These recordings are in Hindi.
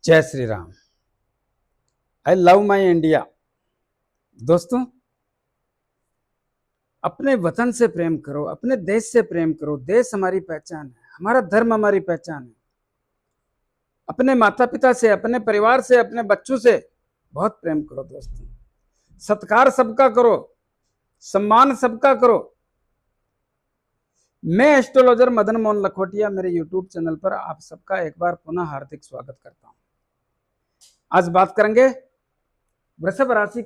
जय Shri Ram. I love my India. दोस्तों, अपने वतन से प्रेम करो, अपने देश से प्रेम करो। देश हमारी पहचान है, हमारा धर्म हमारी पहचान है। अपने माता पिता से, अपने परिवार से, अपने बच्चों से बहुत प्रेम करो दोस्तों। सत्कार सबका करो, सम्मान सबका करो। मैं एस्ट्रोलॉजर मदन मोहन लखोटिया, मेरे यूट्यूब चैनल पर आप सबका एक बार पुनः हार्दिक स्वागत करता हूं। आज बात करेंगे वृषभ राशि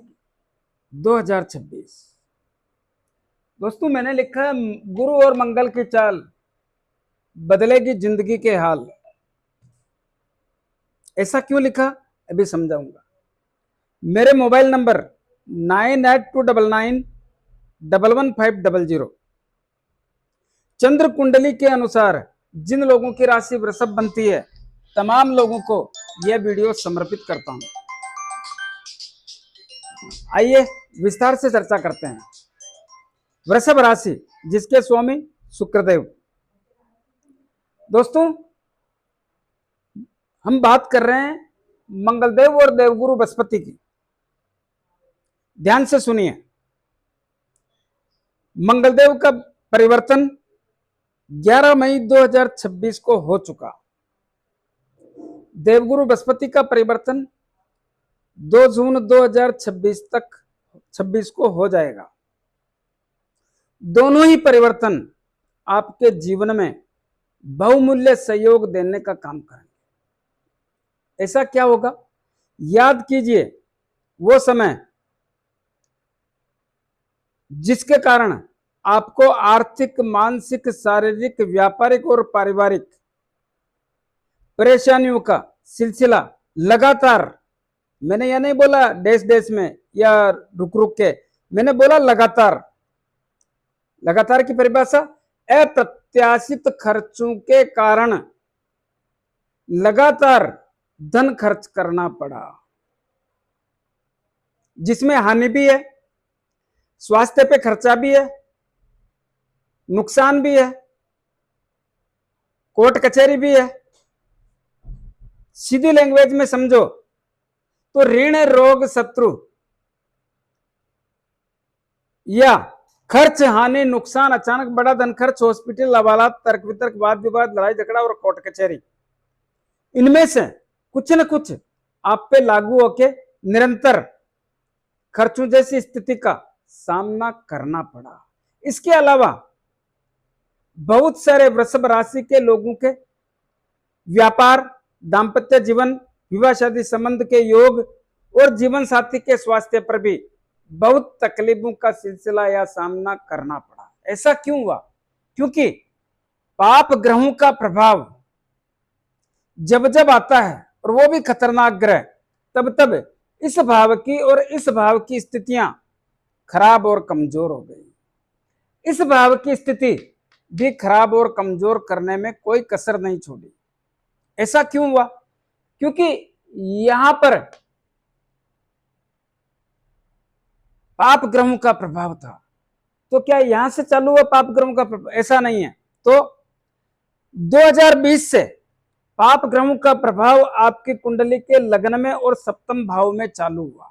2026। दोस्तों, मैंने लिखा है गुरु और मंगल की चाल बदलेगी जिंदगी के हाल। ऐसा क्यों लिखा अभी समझाऊंगा। मेरे मोबाइल नंबर 9829911500। चंद्र कुंडली के अनुसार जिन लोगों की राशि वृषभ बनती है, तमाम लोगों को यह वीडियो समर्पित करता हूं। आइए विस्तार से चर्चा करते हैं। वृषभ राशि, जिसके स्वामी शुक्रदेव। दोस्तों, हम बात कर रहे हैं मंगलदेव और देवगुरु बृहस्पति की। ध्यान से सुनिए। मंगलदेव का परिवर्तन 11 मई 2026 को हो चुका। देवगुरु बृहस्पति का परिवर्तन 2 जून 2026 को हो जाएगा। दोनों ही परिवर्तन आपके जीवन में बहुमूल्य सहयोग देने का काम करेंगे। ऐसा क्या होगा, याद कीजिए वो समय जिसके कारण आपको आर्थिक, मानसिक, शारीरिक, व्यापारिक और पारिवारिक परेशानियों का सिलसिला लगातार, मैंने यह नहीं बोला देश देश में या रुक रुक के, मैंने बोला लगातार। लगातार की परिभाषा अप्रत्याशित खर्चों के कारण लगातार धन खर्च करना पड़ा, जिसमें हानि भी है, स्वास्थ्य पे खर्चा भी है, नुकसान भी है, कोर्ट कचहरी भी है। सीधी लैंग्वेज में समझो तो ऋण, रोग, शत्रु या खर्च, हानि, नुकसान, अचानक बड़ा धन खर्च, हॉस्पिटल, हवालात, तर्क वितर्क, वाद विवाद, लड़ाई झगड़ा और कोर्ट कचहरी, इनमें से कुछ न कुछ आप पे लागू होके निरंतर खर्चों जैसी स्थिति का सामना करना पड़ा। इसके अलावा बहुत सारे वृषभ राशि के लोगों के व्यापार, दाम्पत्य जीवन, विवाह शादी संबंध के योग और जीवन साथी के स्वास्थ्य पर भी बहुत तकलीफों का सिलसिला या सामना करना पड़ा। ऐसा क्यों हुआ? क्योंकि पाप ग्रहों का प्रभाव जब जब आता है, और वो भी खतरनाक ग्रह, तब तब इस भाव की और इस भाव की स्थितियां खराब और कमजोर हो गई। इस भाव की स्थिति भी खराब और कमजोर करने में कोई कसर नहीं छोड़ी। ऐसा क्यों हुआ? क्योंकि यहां पर पाप ग्रहों का प्रभाव था। तो क्या यहां से चालू हुआ पाप ग्रहों का प्रभाव? ऐसा नहीं है। तो 2020 से पाप ग्रहों का प्रभाव आपकी कुंडली के लग्न में और सप्तम भाव में चालू हुआ।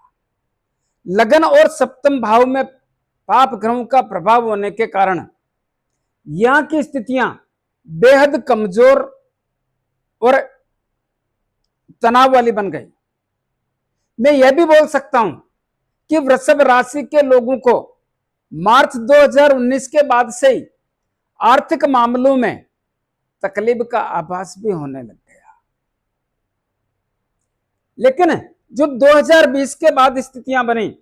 लग्न और सप्तम भाव में पाप ग्रहों का प्रभाव होने के कारण यहां की स्थितियां बेहद कमजोर और तनाव वाली बन गई। मैं यह भी बोल सकता हूं कि वृषभ राशि के लोगों को मार्च 2019 के बाद से ही आर्थिक मामलों में तकलीफ का आभास भी होने लग गया। लेकिन जो 2020 के बाद स्थितियां बनी,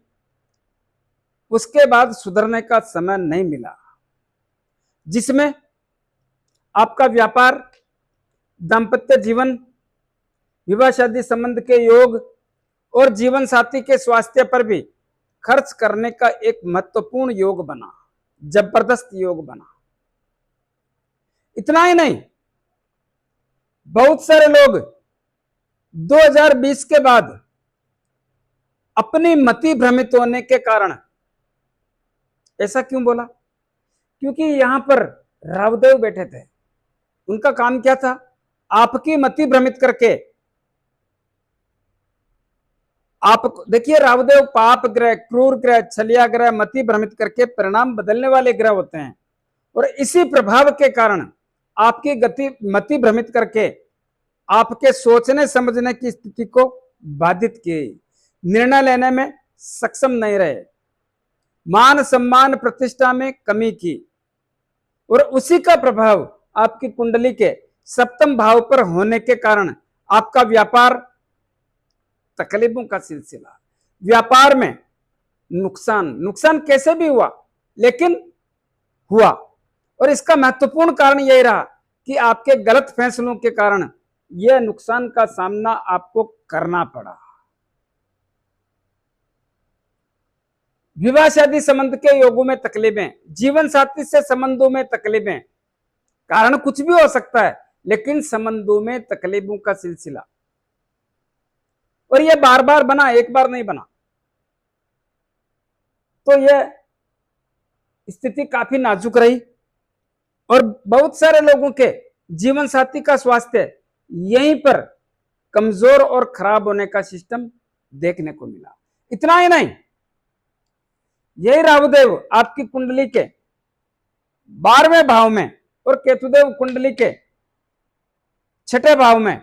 उसके बाद सुधरने का समय नहीं मिला, जिसमें आपका व्यापार, दाम्पत्य जीवन, विवाह शादी संबंध के योग और जीवन साथी के स्वास्थ्य पर भी खर्च करने का एक महत्वपूर्ण योग बना, जबरदस्त योग बना। इतना ही नहीं, बहुत सारे लोग 2020 के बाद अपनी मति भ्रमित होने के कारण, ऐसा क्यों बोला? क्योंकि यहां पर रावदेव बैठे थे। उनका काम क्या था? आपकी मति भ्रमित करके आप देखिए राहुदेव पाप ग्रह, क्रूर ग्रह, छलिया ग्रह, मति भ्रमित करके परिणाम बदलने वाले ग्रह होते हैं और इसी प्रभाव के कारण आपकी गति मति भ्रमित करके आपके सोचने समझने की स्थिति को बाधित किए, निर्णय लेने में सक्षम नहीं रहे, मान सम्मान प्रतिष्ठा में कमी की और उसी का प्रभाव आपकी कुंडली के सप्तम भाव पर होने के कारण आपका व्यापार तकलीफों का सिलसिला, व्यापार में नुकसान, नुकसान कैसे भी हुआ लेकिन हुआ और इसका महत्वपूर्ण कारण यही रहा कि आपके गलत फैसलों के कारण यह नुकसान का सामना आपको करना पड़ा। विवाह शादी संबंध के योगों में तकलीफें, जीवन साथी से संबंधों में तकलीफें, कारण कुछ भी हो सकता है लेकिन संबंधों में तकलीफों का सिलसिला और यह बार बार बना, एक बार नहीं बना, तो यह स्थिति काफी नाजुक रही और बहुत सारे लोगों के जीवन साथी का स्वास्थ्य यहीं पर कमजोर और खराब होने का सिस्टम देखने को मिला। इतना ही नहीं, यही राहुदेव आपकी कुंडली के 12वें भाव में और केतुदेव कुंडली के 6ठे भाव में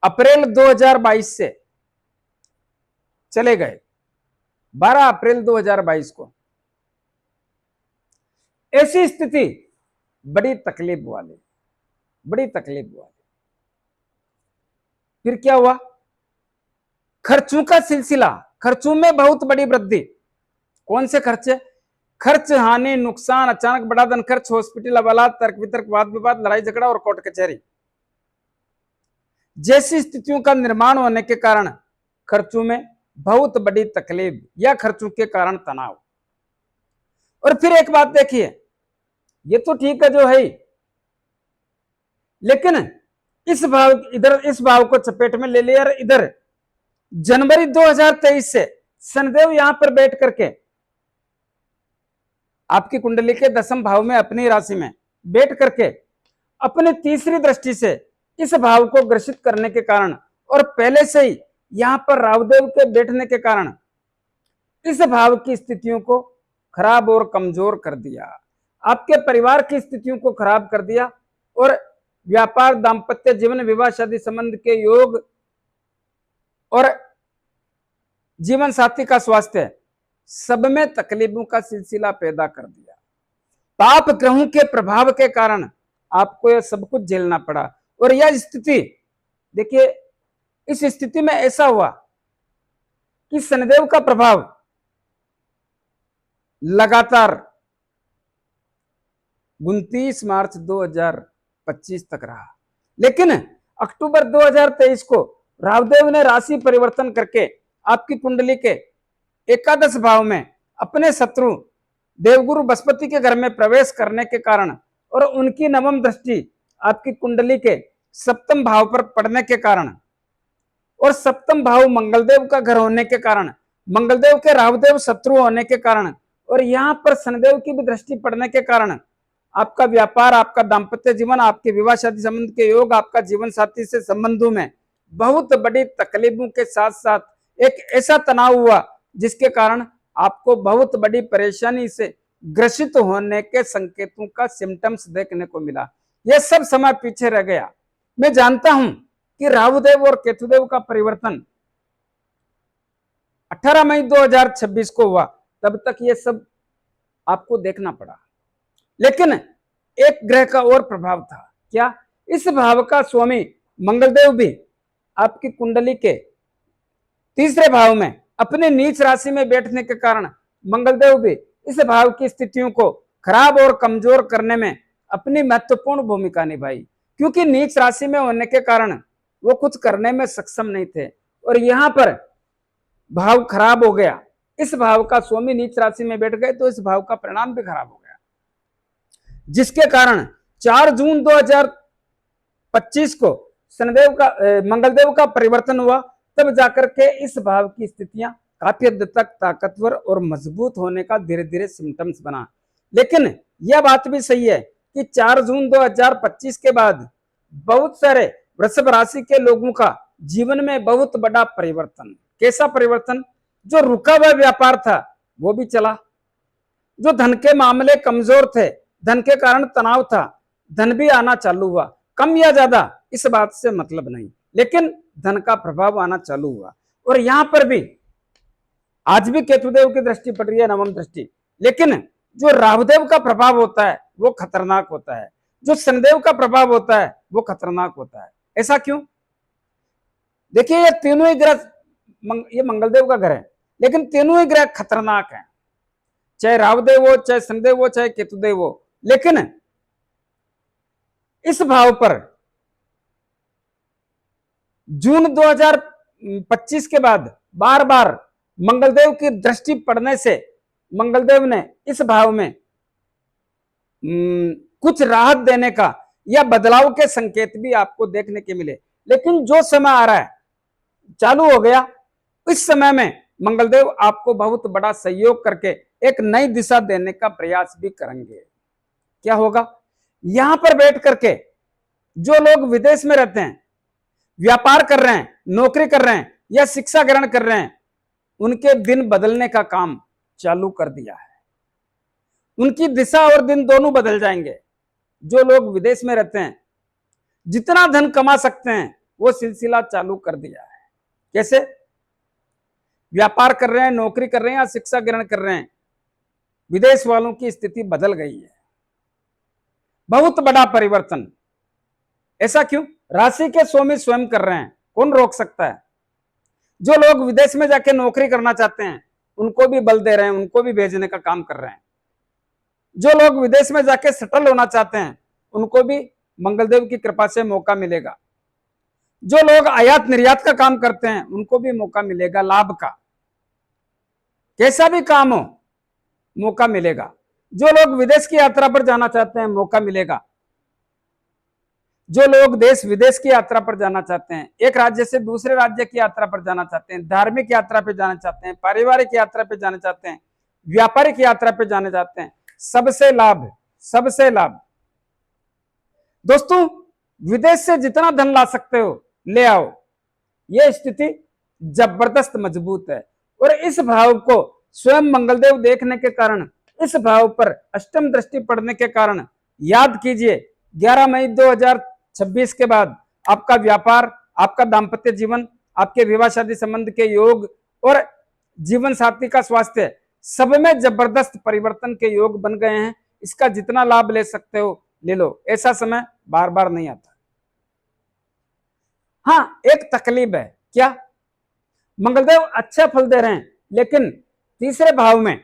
अप्रैल 2022 से चले गए, 12 अप्रैल 2022 को। ऐसी स्थिति बड़ी तकलीफ वाली, बड़ी तकलीफ वाली। फिर क्या हुआ? खर्चों का सिलसिला, खर्चों में बहुत बड़ी वृद्धि। कौन से खर्चे? खर्च, हानि, नुकसान, अचानक बड़ा धन खर्च, हॉस्पिटल हवालात, तर्क वितर्क, वाद विवाद, लड़ाई झगड़ा और कोर्ट कचहरी जैसी स्थितियों का निर्माण होने के कारण खर्चों में बहुत बड़ी तकलीफ या खर्चों के कारण तनाव। और फिर एक बात देखिए, ये तो ठीक है जो है, लेकिन इस भाव, इधर इस भाव को चपेट में ले लिया और इधर जनवरी 2023 से शनिदेव यहां पर बैठ करके आपकी कुंडली के 10वें भाव में अपनी राशि में बैठ करके अपनी तीसरी दृष्टि से इस भाव को ग्रसित करने के कारण और पहले से ही यहां पर राहुदेव के बैठने के कारण इस भाव की स्थितियों को खराब और कमजोर कर दिया, आपके परिवार की स्थितियों को खराब कर दिया और व्यापार, दाम्पत्य जीवन, विवाह शादी संबंध के योग और जीवन साथी का स्वास्थ्य सब में तकलीफों का सिलसिला पैदा कर दिया। पाप ग्रहों के प्रभाव के कारण आपको यह सब कुछ झेलना पड़ा और यह स्थिति देखिए, इस स्थिति में ऐसा हुआ कि शनिदेव का प्रभाव लगातार 29 मार्च 2025 तक रहा, लेकिन अक्टूबर 2023 को राहुदेव ने राशि परिवर्तन करके आपकी कुंडली के एकादश भाव में अपने शत्रु देवगुरु बृहस्पति के घर में प्रवेश करने के कारण और उनकी नवम दृष्टि आपकी कुंडली के सप्तम भाव पर पड़ने के कारण और सप्तम भाव मंगलदेव का घर होने के कारण, मंगलदेव के राहुदेव शत्रु होने के कारण और यहां पर शनिदेव की भी दृष्टि पड़ने के कारण आपका व्यापार, आपका दाम्पत्य जीवन, आपके विवाह शादी संबंध के योग, आपका जीवन साथी से संबंधों में बहुत बड़ी तकलीफों के साथ साथ एक ऐसा तनाव हुआ जिसके कारण आपको बहुत बड़ी परेशानी से ग्रसित होने के संकेतों का सिम्टम्स देखने को मिला। यह सब समय पीछे रह गया। मैं जानता हूं कि राहुदेव और केतुदेव का परिवर्तन 18 मई 2026 को हुआ, तब तक यह सब आपको देखना पड़ा, लेकिन एक ग्रह का और प्रभाव था। क्या? इस भाव का स्वामी मंगलदेव भी आपकी कुंडली के तीसरे भाव में अपने नीच राशि में बैठने के कारण मंगलदेव भी इस भाव की स्थितियों को खराब और कमजोर करने में अपनी महत्वपूर्ण भूमिका निभाई, क्योंकि नीच राशि में होने के कारण वो कुछ करने में सक्षम नहीं थे और यहां पर भाव खराब हो गया। इस भाव का स्वामी नीच राशि में बैठ गए तो इस भाव का परिणाम भी खराब हो गया, जिसके कारण 4 जून 2025 को शनिदेव का मंगलदेव का परिवर्तन हुआ, तब जाकर के इस भाव की स्थितियां काफी हद तक ताकतवर और मजबूत होने का धीरे धीरे सिम्टम्स बना। लेकिन यह बात भी सही है कि 4 जून 2025 के बाद बहुत सारे वृषभ राशि के लोगों का जीवन में बहुत बड़ा परिवर्तन कैसा परिवर्तन? जो रुका हुआ व्यापार था वो भी चला, जो धन के मामले कमजोर थे, धन के कारण तनाव था, धन भी आना चालू हुआ। कम या ज्यादा इस बात से मतलब नहीं, लेकिन धन का प्रभाव आना चालू हुआ। और यहां पर भी आज भी केतुदेव की दृष्टि पड़ रही है, नवम दृष्टि, लेकिन जो राहुदेव का प्रभाव होता है वो खतरनाक होता है, जो शनिदेव का प्रभाव होता है वो खतरनाक होता है। ऐसा क्यों? देखिए ये तीनों ही ग्रह, ये मंगलदेव का घर है, लेकिन तीनों ही ग्रह खतरनाक हैं, चाहे राहुदेव हो, चाहे शनिदेव हो, चाहे केतुदेव हो। लेकिन इस भाव पर जून 2025 के बाद बार बार मंगलदेव की दृष्टि पड़ने से मंगलदेव ने इस भाव में कुछ राहत देने का या बदलाव के संकेत भी आपको देखने के मिले। लेकिन जो समय आ रहा है, चालू हो गया, इस समय में मंगलदेव आपको बहुत बड़ा सहयोग करके एक नई दिशा देने का प्रयास भी करेंगे। क्या होगा? यहां पर बैठ करके जो लोग विदेश में रहते हैं, व्यापार कर रहे हैं, नौकरी कर रहे हैं या शिक्षा ग्रहण कर रहे हैं, उनके दिन बदलने का काम चालू कर दिया है। उनकी दिशा और दिन दोनों बदल जाएंगे। जो लोग विदेश में रहते हैं, जितना धन कमा सकते हैं वो सिलसिला चालू कर दिया है। कैसे? व्यापार कर रहे हैं, नौकरी कर रहे हैं या शिक्षा ग्रहण कर रहे हैं, विदेश वालों की स्थिति बदल गई है। बहुत बड़ा परिवर्तन। ऐसा क्यों? राशि के स्वामी स्वयं कर रहे हैं, कौन रोक सकता है? जो लोग विदेश में जाके नौकरी करना चाहते हैं उनको भी बल दे रहे हैं, उनको भी भेजने का काम कर रहे हैं। जो लोग विदेश में जाके सेटल होना चाहते हैं उनको भी मंगलदेव की कृपा से मौका मिलेगा। जो लोग आयात निर्यात का काम करते हैं उनको भी मौका मिलेगा, लाभ का, कैसा भी काम हो मौका मिलेगा। जो लोग विदेश की यात्रा पर जाना चाहते हैं मौका मिलेगा। जो लोग देश विदेश की यात्रा पर जाना चाहते हैं, एक राज्य से दूसरे राज्य की यात्रा पर जाना चाहते हैं, धार्मिक यात्रा पर जाना चाहते हैं, पारिवारिक यात्रा पर जाना चाहते हैं, व्यापारिक यात्रा पर जाना चाहते हैं, सबसे लाभ, सबसे लाभ। दोस्तों, विदेश से जितना धन ला सकते हो ले आओ, यह स्थिति जबरदस्त मजबूत है। और इस भाव को स्वयं मंगलदेव देखने के कारण, इस भाव पर अष्टम दृष्टि पड़ने के कारण, याद कीजिए 11 मई 2026 के बाद आपका व्यापार, आपका दाम्पत्य जीवन, आपके विवाह शादी संबंध के योग और जीवन साथी का स्वास्थ्य, सब में जबरदस्त परिवर्तन के योग बन गए हैं। इसका जितना लाभ ले सकते हो ले लो, ऐसा समय बार बार नहीं आता। हाँ, एक तकलीफ है। क्या? मंगलदेव अच्छा फल दे रहे हैं, लेकिन तीसरे भाव में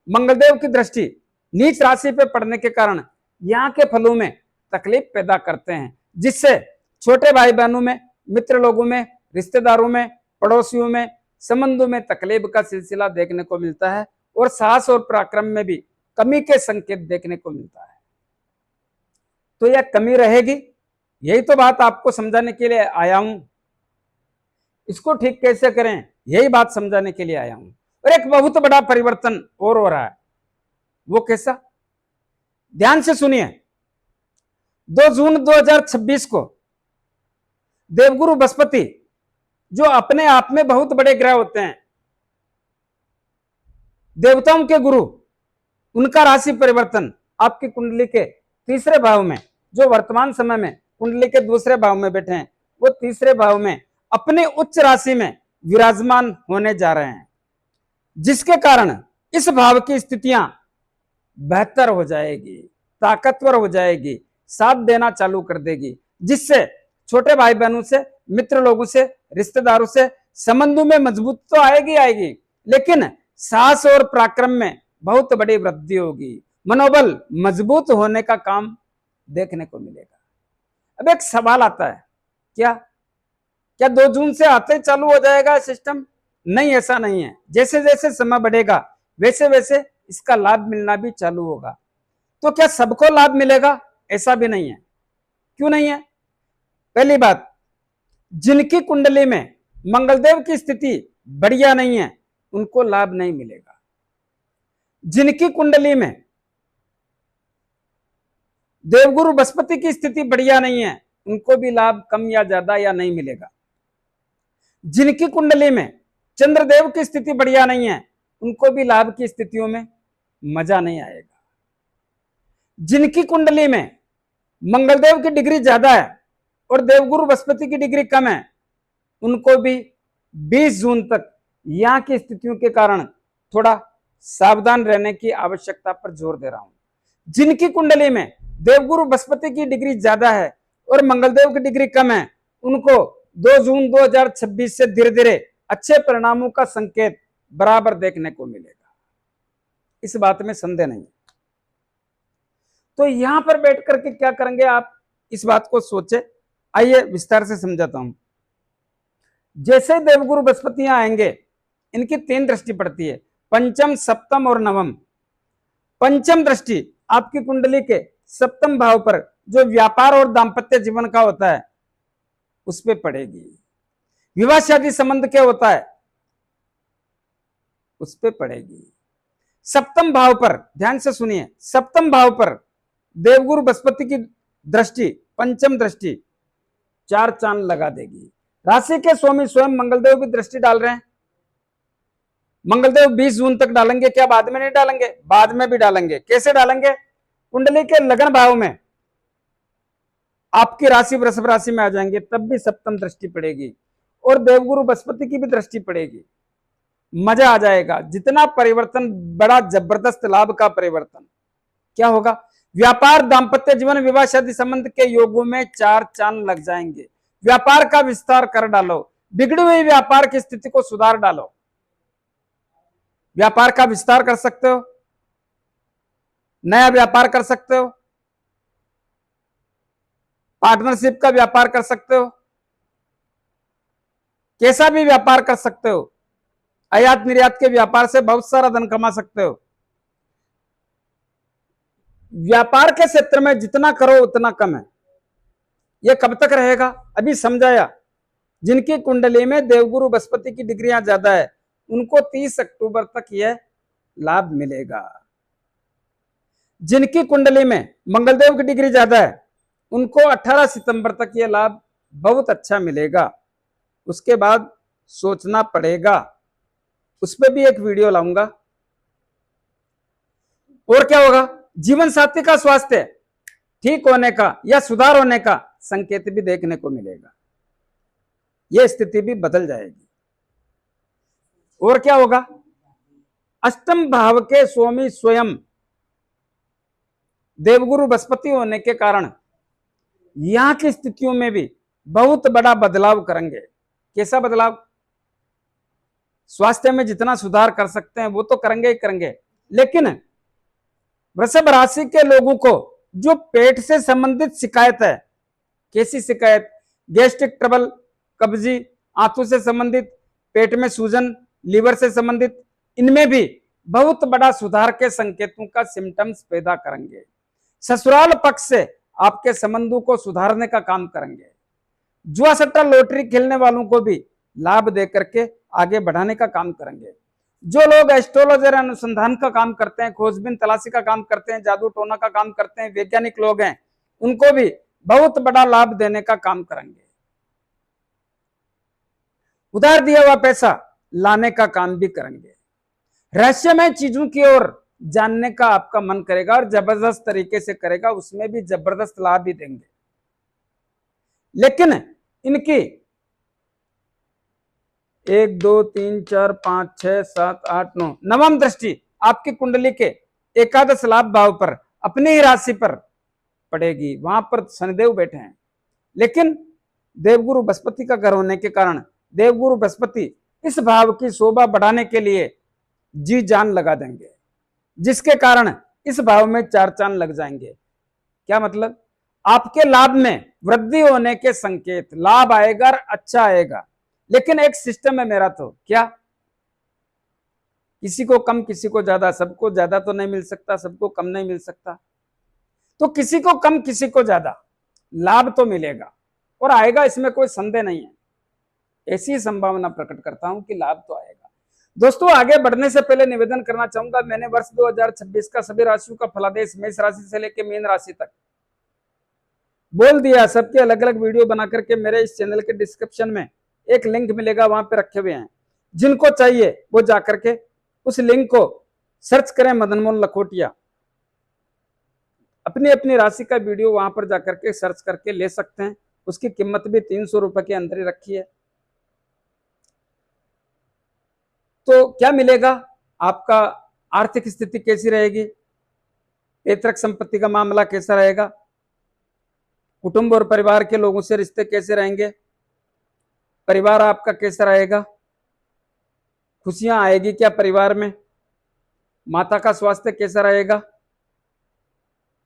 मंगलदेव की दृष्टि नीच राशि पे पड़ने के कारण यहां के फलों में तकलीफ पैदा करते हैं, जिससे छोटे भाई बहनों में, मित्र लोगों में, रिश्तेदारों में, पड़ोसियों में, संबंधों में तकलीफ का सिलसिला देखने को मिलता है और साहस और पराक्रम में भी कमी के संकेत देखने को मिलता है। तो यह कमी रहेगी, यही तो बात आपको समझाने के लिए आया हूं। इसको ठीक कैसे करें, यही बात समझाने के लिए आया हूं। और एक बहुत बड़ा परिवर्तन और हो रहा है, वो कैसा? ध्यान से सुनिए। 2 जून 2026 को देवगुरु बृहस्पति, जो अपने आप में बहुत बड़े ग्रह होते हैं, देवताओं के गुरु, उनका राशि परिवर्तन आपकी कुंडली के तीसरे भाव में, जो वर्तमान समय में कुंडली के दूसरे भाव में बैठे हैं, वो तीसरे भाव में अपने उच्च राशि में विराजमान होने जा रहे हैं, जिसके कारण इस भाव की स्थितियां बेहतर हो जाएगी, ताकतवर हो जाएगी, साथ देना चालू कर देगी, जिससे छोटे भाई बहनों से, मित्र लोगों से, रिश्तेदारों से संबंधों में मजबूत तो आएगी आएगी, लेकिन साहस और पराक्रम में बहुत बड़ी वृद्धि होगी, मनोबल मजबूत होने का काम देखने को मिलेगा। अब एक सवाल आता है, क्या क्या 2 जून से आते ही चालू हो जाएगा सिस्टम? नहीं, ऐसा नहीं है। जैसे जैसे समय बढ़ेगा वैसे वैसे इसका लाभ मिलना भी चालू होगा। तो क्या सबको लाभ मिलेगा? ऐसा भी नहीं है। क्यों नहीं है? पहली बात, जिनकी कुंडली में मंगलदेव की स्थिति बढ़िया नहीं है उनको लाभ नहीं मिलेगा। जिनकी कुंडली में देवगुरु बृहस्पति की स्थिति बढ़िया नहीं है उनको भी लाभ कम या ज्यादा या नहीं मिलेगा। जिनकी कुंडली में चंद्रदेव की स्थिति बढ़िया नहीं है, उनको भी लाभ की स्थितियों में मजा नहीं आएगा। जिनकी कुंडली में मंगलदेव की डिग्री ज्यादा है और देवगुरु बृहस्पति की डिग्री कम है, उनको भी 20 जून तक यहां की स्थितियों के कारण थोड़ा सावधान रहने की आवश्यकता पर जोर दे रहा हूं। जिनकी कुंडली में देवगुरु बृहस्पति की डिग्री ज्यादा है और मंगलदेव की डिग्री कम है, उनको 2 जून 2026 से धीरे धीरे अच्छे परिणामों का संकेत बराबर देखने को मिलेगा, इस बात में संदेह नहीं। तो यहां पर बैठ करके क्या करेंगे आप, इस बात को सोचे। आइए विस्तार से समझाता हूं। जैसे देवगुरु बृहस्पति यहां आएंगे, इनकी 3 दृष्टि पड़ती है, पंचम, सप्तम और नवम। पंचम दृष्टि आपकी कुंडली के सप्तम भाव पर, जो व्यापार और दाम्पत्य जीवन का होता है, उस पर पड़ेगी। विवाह शादी संबंध क्या होता है, उस पर पड़ेगी। सप्तम भाव पर ध्यान से सुनिए, सप्तम भाव पर देवगुरु बृहस्पति की दृष्टि, पंचम दृष्टि 4 चांद लगा देगी। राशि के स्वामी स्वयं मंगलदेव भी दृष्टि डाल रहे हैं। मंगलदेव 20 जून तक डालेंगे क्या, बाद में नहीं डालेंगे? बाद में भी डालेंगे। कैसे डालेंगे? कुंडली के लगन भाव में आपकी राशि वृषभ राशि में आ जाएंगे, तब भी सप्तम दृष्टि पड़ेगी और देवगुरु बृहस्पति की भी दृष्टि पड़ेगी। मजा आ जाएगा। जितना परिवर्तन, बड़ा जबरदस्त लाभ का परिवर्तन। क्या होगा? व्यापार, दाम्पत्य जीवन, विवाह शादी संबंध के योगों में 4 चांद लग जाएंगे। व्यापार का विस्तार कर डालो, बिगड़ी हुई व्यापार की स्थिति को सुधार डालो। व्यापार का विस्तार कर सकते हो, नया व्यापार कर सकते हो, पार्टनरशिप का व्यापार कर सकते हो, कैसा भी व्यापार कर सकते हो। आयात निर्यात के व्यापार से बहुत सारा धन कमा सकते हो। व्यापार के क्षेत्र में जितना करो उतना कम है। यह कब तक रहेगा, अभी समझाया। जिनकी कुंडली में देवगुरु बृहस्पति की डिग्रियां ज्यादा है, उनको 30 अक्टूबर तक यह लाभ मिलेगा। जिनकी कुंडली में मंगलदेव की डिग्री ज्यादा है, उनको 18 सितंबर तक यह लाभ बहुत अच्छा मिलेगा। उसके बाद सोचना पड़ेगा, उस पर भी एक वीडियो लाऊंगा। और क्या होगा? जीवन साथी का स्वास्थ्य ठीक होने का या सुधार होने का संकेत भी देखने को मिलेगा। यह स्थिति भी बदल जाएगी। और क्या होगा? अष्टम भाव के स्वामी स्वयं देवगुरु बृहस्पति होने के कारण यहां की स्थितियों में भी बहुत बड़ा बदलाव करेंगे। कैसा बदलाव? स्वास्थ्य में जितना सुधार कर सकते हैं वो तो करेंगे ही करेंगे, लेकिन वृषभ राशि के लोगों को जो पेट से संबंधित शिकायत है, कैसी शिकायत? गैस्ट्रिक ट्रबल, कब्जी, आंतों से संबंधित, पेट में सूजन, लीवर से संबंधित, इनमें भी बहुत बड़ा सुधार के संकेतों का सिम्टम्स पैदा करेंगे। ससुराल पक्ष से आपके संबंधों को सुधारने का काम करेंगे। जुआ सट्टा लॉटरी खेलने वालों को भी लाभ देकर के आगे बढ़ाने का काम करेंगे। जो लोग एस्ट्रोलॉजर अनुसंधान का काम करते हैं, खोजबीन तलाशी का काम करते हैं, जादू टोना का काम करते हैं, वैज्ञानिक लोग हैं, उनको भी बहुत बड़ा लाभ देने का काम करेंगे। उधार दिया हुआ पैसा लाने का काम भी करेंगे। रहस्यमय चीजों की ओर जानने का आपका मन करेगा और जबरदस्त तरीके से करेगा, उसमें भी जबरदस्त लाभ भी देंगे। लेकिन इनकी 1 2 3 4 5 6 7 8 9 नवम दृष्टि आपकी कुंडली के एकादश लाभ भाव पर, अपनी ही राशि पर पड़ेगी। वहां पर शनिदेव बैठे हैं, लेकिन देवगुरु बृहस्पति का घर होने के कारण देवगुरु बृहस्पति इस भाव की शोभा बढ़ाने के लिए जी जान लगा देंगे, जिसके कारण इस भाव में 4 चांद लग जाएंगे। क्या मतलब? आपके लाभ में वृद्धि होने के संकेत, लाभ आएगा, अच्छा आएगा, लेकिन एक सिस्टम है मेरा। तो क्या? किसी को कम, किसी को ज्यादा। सबको ज्यादा तो नहीं मिल सकता, सबको कम नहीं मिल सकता। तो किसी को कम, किसी को ज्यादा लाभ तो मिलेगा और आएगा, इसमें कोई संदेह नहीं है। ऐसी संभावना प्रकट करता हूं कि लाभ तो आएगा। दोस्तों, आगे बढ़ने से पहले निवेदन करना चाहूंगा, मैंने वर्ष 2026 का सभी राशियों का फलादेश मेष राशि से लेकर मीन राशि तक बोल दिया। सबके अलग अलग वीडियो बना करके मेरे इस चैनल के डिस्क्रिप्शन में एक लिंक मिलेगा, वहां पे रखे हुए हैं। जिनको चाहिए वो जाकर के उस लिंक को सर्च करें, मदन मोहन लखोटिया। अपनी अपनी राशि का वीडियो वहां पर जाकर के सर्च करके ले सकते हैं। उसकी कीमत भी 300 रुपए के अंदर ही रखी है। तो क्या मिलेगा, आपका आर्थिक स्थिति कैसी रहेगी, पैतृक संपत्ति का मामला कैसा रहेगा, कुटुंब और परिवार के लोगों से रिश्ते कैसे रहेंगे, परिवार आपका कैसा रहेगा, खुशियां आएगी क्या परिवार में, माता का स्वास्थ्य कैसा रहेगा,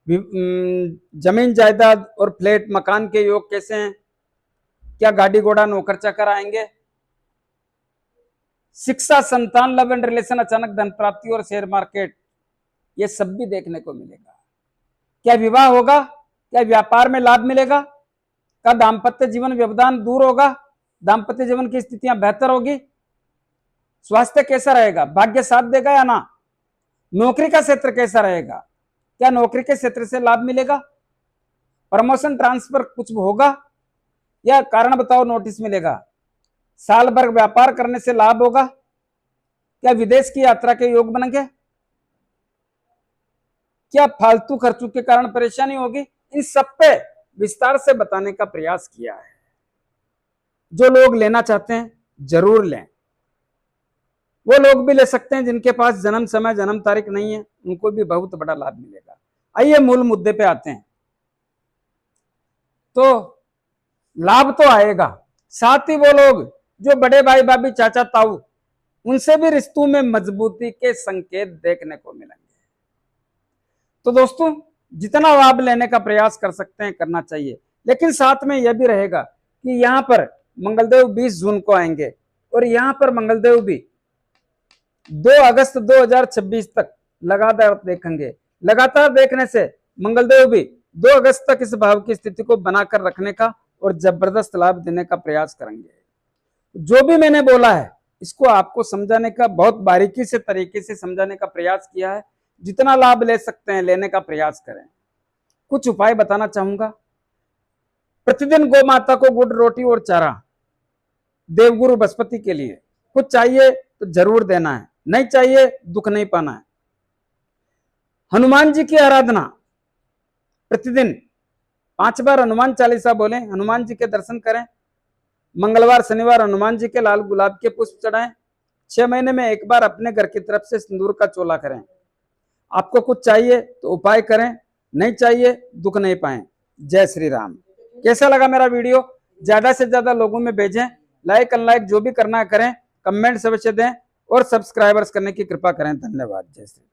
जमीन जायदाद और फ्लैट मकान के योग कैसे हैं, क्या गाड़ी घोड़ा नौकर चाकर आएंगे, शिक्षा, संतान, लव एंड रिलेशन, अचानक धन प्राप्ति और शेयर मार्केट, ये सब भी देखने को मिलेगा। क्या विवाह होगा, क्या व्यापार में लाभ मिलेगा, क्या दाम्पत्य जीवन व्यवधान दूर होगा, दाम्पत्य जीवन की स्थितियां बेहतर होगी, स्वास्थ्य कैसा रहेगा, भाग्य साथ देगा या ना, नौकरी का क्षेत्र कैसा रहेगा, क्या नौकरी के क्षेत्र से लाभ मिलेगा, प्रमोशन ट्रांसफर कुछ होगा या कारण बताओ नोटिस मिलेगा, साल भर व्यापार करने से लाभ होगा, क्या विदेश की यात्रा के योग बनेंगे, क्या फालतू खर्चों के कारण परेशानी होगी। इन सब पे विस्तार से बताने का प्रयास किया है। जो लोग लेना चाहते हैं जरूर लें। वो लोग भी ले सकते हैं जिनके पास जन्म समय जन्म तारीख नहीं है, उनको भी बहुत बड़ा लाभ मिलेगा। आइए मूल मुद्दे पे आते हैं। तो लाभ तो आएगा, साथ ही वो लोग जो बड़े भाई भाभी चाचा ताऊ, उनसे भी रिश्तों में मजबूती के संकेत देखने को मिलेंगे। तो दोस्तों, जितना लाभ लेने का प्रयास कर सकते हैं करना चाहिए, लेकिन साथ में यह भी रहेगा कि यहाँ पर मंगलदेव 20 जून को आएंगे और यहाँ पर मंगलदेव भी 2 अगस्त 2026 तक लगातार देखेंगे। लगातार देखने से मंगलदेव भी 2 अगस्त तक इस भाव की स्थिति को बनाकर रखने का और जबरदस्त लाभ देने का प्रयास करेंगे। जो भी मैंने बोला है इसको आपको समझाने का, बहुत बारीकी से तरीके से समझाने का प्रयास किया है। जितना लाभ ले सकते हैं लेने का प्रयास करें। कुछ उपाय बताना चाहूंगा। प्रतिदिन गौ माता को गुड़, रोटी और चारा देवगुरु बृहस्पति के लिए, कुछ चाहिए तो जरूर देना है, नहीं चाहिए दुख नहीं पाना है। हनुमान जी की आराधना प्रतिदिन 5 बार हनुमान चालीसा बोलें, हनुमान जी के दर्शन करें। मंगलवार शनिवार हनुमान जी के लाल गुलाब के पुष्प चढ़ाएं। 6 महीने में एक बार अपने घर की तरफ से सिंदूर का चोला करें। आपको कुछ चाहिए तो उपाय करें, नहीं चाहिए दुख नहीं पाएं। जय श्री राम। कैसा लगा मेरा वीडियो, ज्यादा से ज्यादा लोगों में भेजें। लाइक अनलाइक जो भी करना है करें, कमेंट्स अवश्य दें और सब्सक्राइबर्स करने की कृपा करें। धन्यवाद। जय श्री राम।